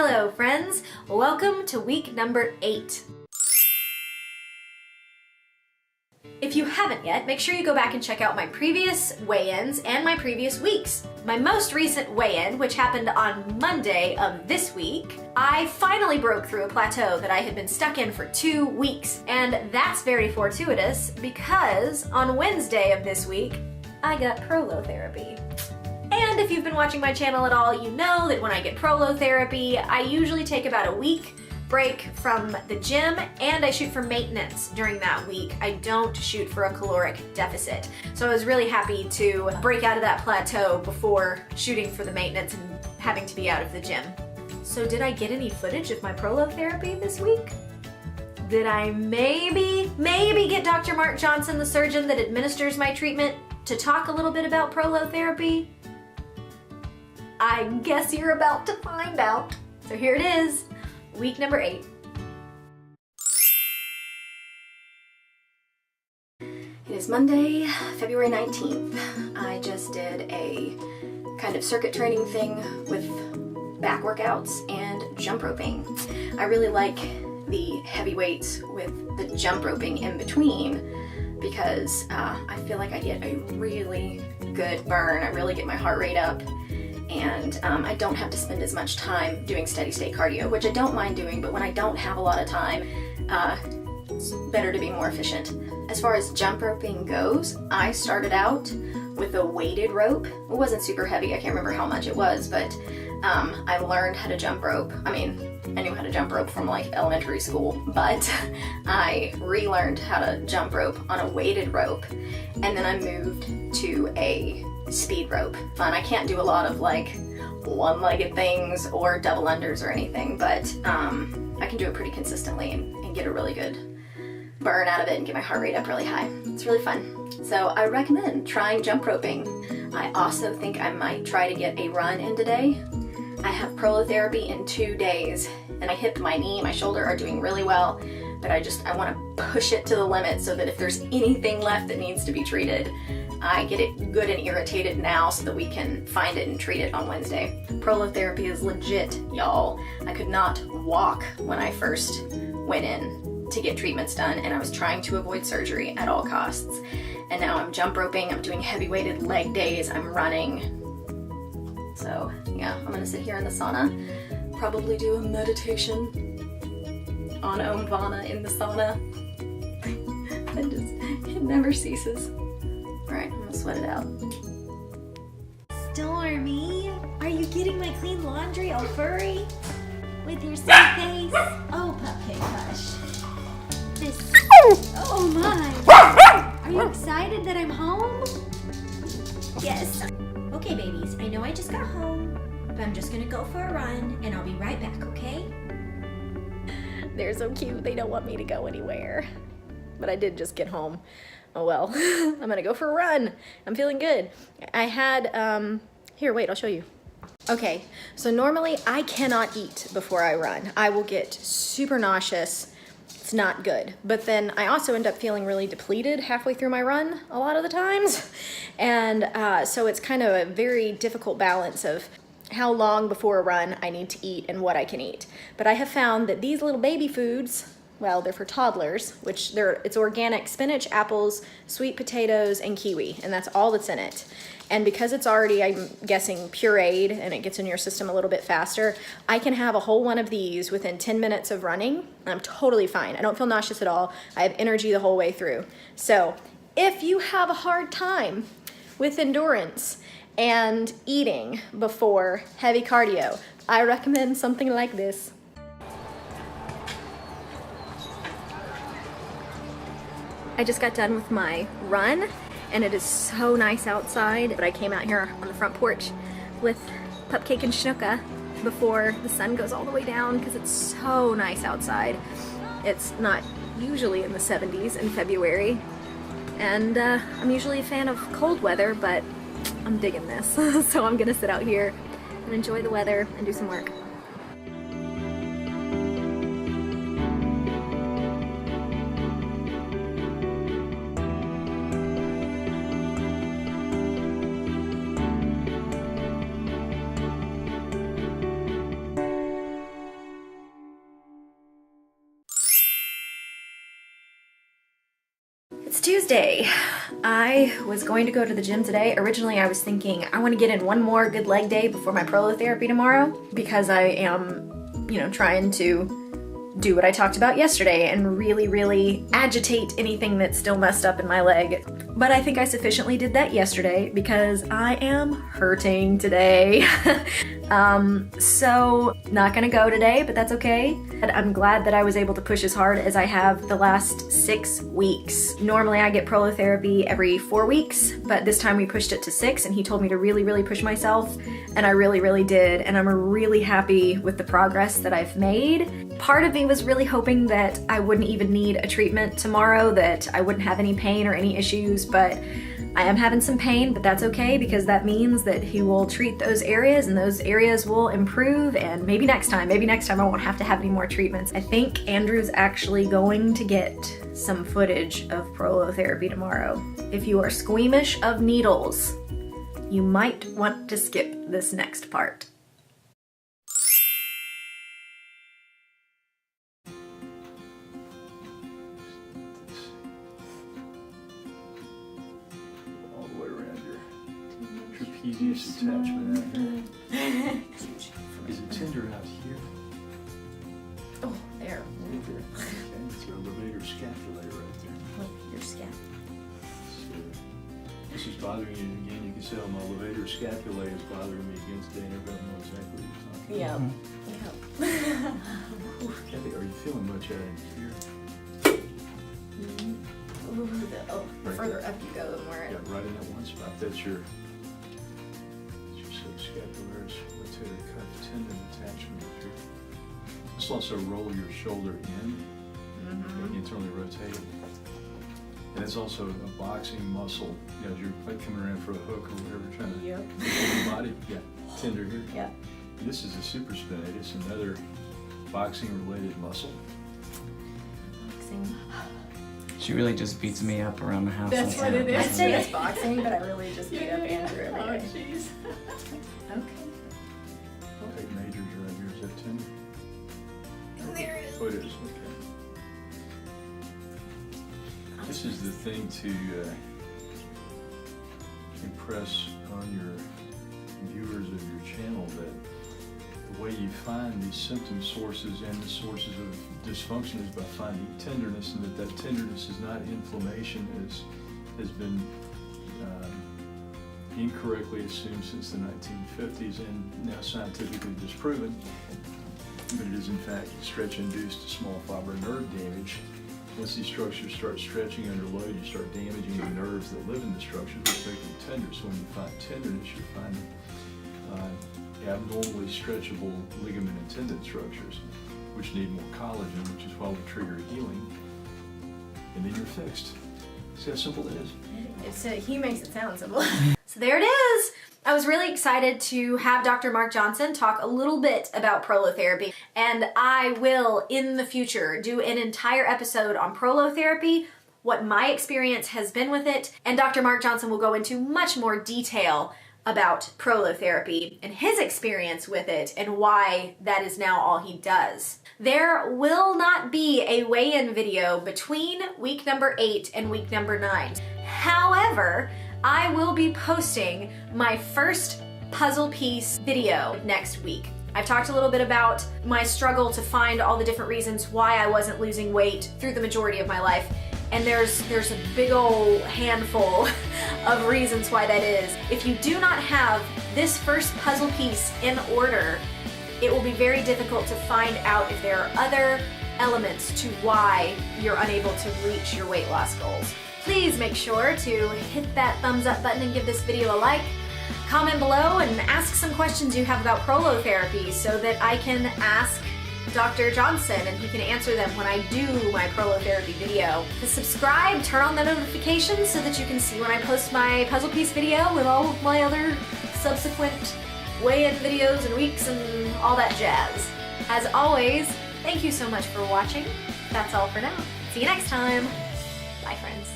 Hello friends, welcome to week number 8. If you haven't yet, make sure you go back and check out my previous weigh-ins and my previous weeks. My most recent weigh-in, which happened on Monday of this week, I finally broke through a plateau that I had been stuck in for 2 weeks. And that's very fortuitous because on Wednesday of this week, I got prolotherapy. And if you've been watching my channel at all, you know that when I get prolotherapy, I usually take about a week break from the gym and I shoot for maintenance during that week. I don't shoot for a caloric deficit. So I was really happy to break out of that plateau before shooting for the maintenance and having to be out of the gym. So did I get any footage of my prolotherapy this week? Did I maybe get Dr. Mark Johnson, the surgeon that administers my treatment, to talk a little bit about prolotherapy? I guess you're about to find out. So here it is. Week number 8. It is Monday, February 19th. I just did a kind of circuit training thing with back workouts and jump roping. I really like the heavy weights with the jump roping in between because I feel like I get a really good burn. I really get my heart rate up. And I don't have to spend as much time doing steady state cardio, which I don't mind doing, but when I don't have a lot of time, it's better to be more efficient. As far as jump roping goes, I started out with a weighted rope. It wasn't super heavy, I can't remember how much it was, but I learned how to jump rope. I mean, I knew how to jump rope from like elementary school, but I relearned how to jump rope on a weighted rope, and then I moved to a speed rope. And I can't do a lot of like one-legged things or double unders or anything, but I can do it pretty consistently and get a really good burn out of it and get my heart rate up really high. It's really fun. So I recommend trying jump roping. I also think I might try to get a run in today. I have prolotherapy in 2 days, and my hip, my knee, my shoulder are doing really well, but I want to push it to the limit so that if there's anything left that needs to be treated, I get it good and irritated now so that we can find it and treat it on Wednesday. Prolotherapy is legit, y'all. I could not walk when I first went in to get treatments done, and I was trying to avoid surgery at all costs. And now I'm jump roping, I'm doing heavy weighted leg days, I'm running. So yeah, I'm gonna sit here in the sauna, probably do a meditation on Om Vana in the sauna. It never ceases. Alright, I'm gonna sweat it out. Stormy, are you getting my clean laundry all furry? With your sad face? Oh, Pupcake, hush. This. Oh my! Are you excited that I'm home? Yes. Okay, babies, I know I just got home, but I'm just gonna go for a run and I'll be right back, okay? They're so cute, they don't want me to go anywhere. But I did just get home. Oh well, I'm gonna go for a run. I'm feeling good. I had, here, wait, I'll show you. Okay, so normally I cannot eat before I run. I will get super nauseous. It's not good. But then I also end up feeling really depleted halfway through my run a lot of the times. And so it's kind of a very difficult balance of how long before a run I need to eat and what I can eat. But I have found that these little baby foods, well, they're for toddlers, which it's organic spinach, apples, sweet potatoes, and kiwi, and that's all that's in it. And because it's already, I'm guessing, pureed, and it gets in your system a little bit faster, I can have a whole one of these within 10 minutes of running, and I'm totally fine. I don't feel nauseous at all. I have energy the whole way through. So if you have a hard time with endurance and eating before heavy cardio, I recommend something like this. I just got done with my run, and it is so nice outside, but I came out here on the front porch with Pupcake and Schnucka before the sun goes all the way down because it's so nice outside. It's not usually in the 70s in February, and I'm usually a fan of cold weather, but I'm digging this. So I'm gonna sit out here and enjoy the weather and do some work. It's Tuesday. I was going to go to the gym today. Originally, I was thinking I want to get in one more good leg day before my prolotherapy tomorrow because I am, trying to do what I talked about yesterday and really agitate anything that's still messed up in my leg. But I think I sufficiently did that yesterday because I am hurting today. So not gonna go today, but that's okay. And I'm glad that I was able to push as hard as I have the last 6 weeks. Normally I get prolotherapy every 4 weeks, but this time we pushed it to 6 and he told me to really push myself, and I really did, and I'm really happy with the progress that I've made. Part of me was really hoping that I wouldn't even need a treatment tomorrow, that I wouldn't have any pain or any issues, but I am having some pain, but that's okay because that means that he will treat those areas and those areas will improve, and maybe next time I won't have to have any more treatments. I think Andrew's actually going to get some footage of prolotherapy tomorrow. If you are squeamish of needles, you might want to skip this next part. Trapezius attachment out here. Is it tender out here? Oh, there. Okay, it's your levator scapulae right there. Oh, your scap. So, this is bothering you again. You can see how my levator scapulae is bothering me again today, and everybody knows exactly what you're talking Yeah. about. Kathy, are you feeling much out in here? The further up you go, the more it... Yeah, right in that one spot. That's your subscapularis rotator cuff tendon attachment up here. This will also roll your shoulder in, internally rotate. And it's also a boxing muscle. As you're like coming around for a hook or whatever, trying to get your body. Yeah, tender here. Yeah. This is a supraspinatus, another boxing-related muscle. Boxing. She really just beats me up around the house. That's what it is. That's I'd say it's boxing, but I really just beat up Andrew every day. Oh, jeez. Okay. Take majors right here. Is that tender? There it is. Oh, it is. Okay. This is the thing to impress on your viewers of your channel, that the way you find these symptom sources and the sources of dysfunction is by finding tenderness, and that tenderness is not inflammation, as has been incorrectly assumed since the 1950s and now scientifically disproven. But it is in fact stretch-induced small fiber nerve damage. Once these structures start stretching under load, you start damaging the nerves that live in the structures, which make them tender. So when you find tenderness, you're finding abnormally stretchable ligament and tendon structures, which need more collagen, which is why we trigger healing, and then you're fixed. See how simple it is? He makes it sound simple. So there it is. I was really excited to have Dr. Mark Johnson talk a little bit about prolotherapy, and I will in the future do an entire episode on prolotherapy, what my experience has been with it, and Dr. Mark Johnson will go into much more detail about prolotherapy and his experience with it and why that is now all he does. There will not be a weigh-in video between week number 8 and week number 9. However, I will be posting my first puzzle piece video next week. I've talked a little bit about my struggle to find all the different reasons why I wasn't losing weight through the majority of my life. And there's a big old handful of reasons why that is. If you do not have this first puzzle piece in order, it will be very difficult to find out if there are other elements to why you're unable to reach your weight loss goals. Please make sure to hit that thumbs up button and give this video a like. Comment below and ask some questions you have about prolotherapy so that I can ask Dr. Johnson and he can answer them when I do my prolotherapy video. To subscribe, turn on the notifications so that you can see when I post my puzzle piece video and all of my other subsequent weigh-in videos and weeks and all that jazz. As always, thank you so much for watching. That's all for now. See you next time. Bye, friends.